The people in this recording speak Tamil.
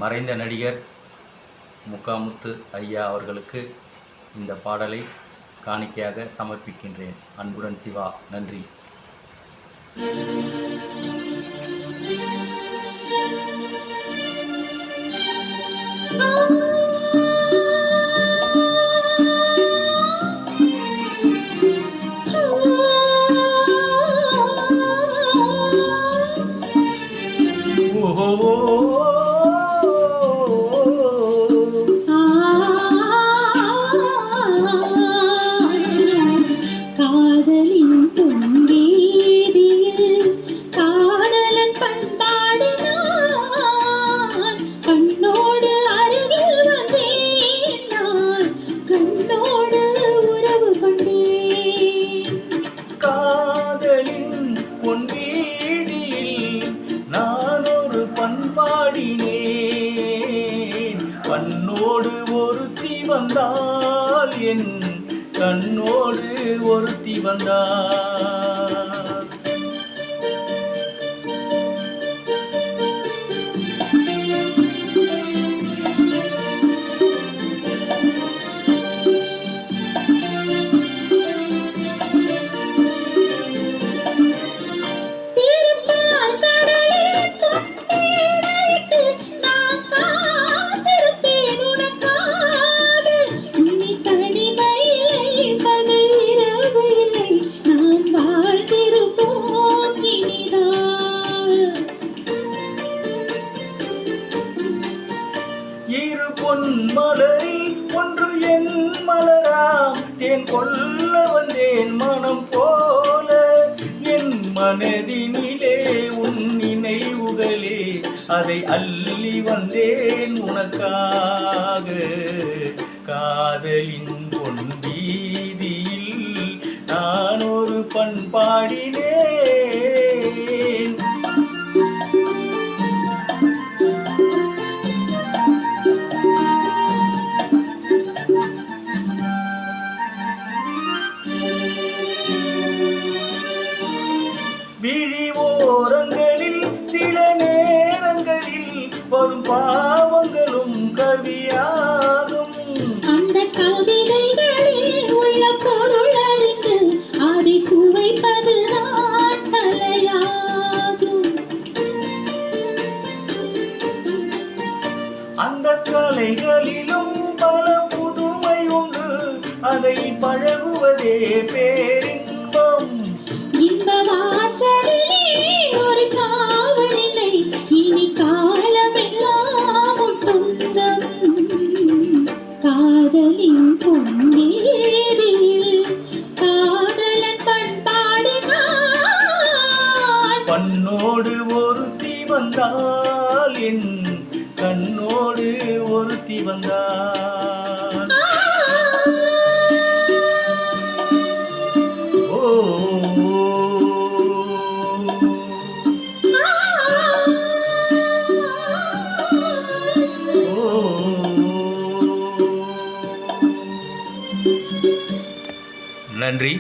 மறைந்த நடிகர் முகாமுத்து ஐயா அவர்களுக்கு இந்த பாடலை காணிக்கையாக சமர்ப்பிக்கின்றேன். அன்புடன் சிவா. நன்றி. காதலின் பொன்வேதியில் காதலன் பண்பாடினான், கண்ணோடு அருகில் வந்தேன் நான், கண்ணோடு உறவு கொண்டேன். காதலின் பொன்வேதியில் நான் ஒரு பண்பாடினேன், கண்ணோடு ஒருத்தி வந்தால் என் கண்ணோடு ஒருத்தி வந்தார். இரு பொன் மலரில் ஒன்று என் மலராம், தேன் கொல்ல வந்தேன் மனம் போல, என் மனதினிலே உன் நினைவுகளே, அதை அள்ளி வந்தேன் உனக்காக. காதலின் பொன் வீதியில் நான் ஒரு பண்பாடினேன். விழி ஓரங்களில் சில நேரங்களில் வரும் பாவங்களும் கவியாகும். அந்த கவிதைகளில் உள்ள பொருள் அறிந்து அதை சுவைப்பது தான் கலையாகும். அந்த கலைகளிலும் பல புதுமை உண்டு, அதை பழகுவதே பேரின்பம். இந்த வாசலிலே ஒரு காவலில்லை, இனி காலமெல்லாம் உன் சொந்தம். காதலின் பொன்வேதியில் காதலன் பண்பாடினான், பண்ணோடு ஒருத்தி வந்தால் என் கண்ணோடு ஒருத்தி வந்தாள். ஓ நன்றி.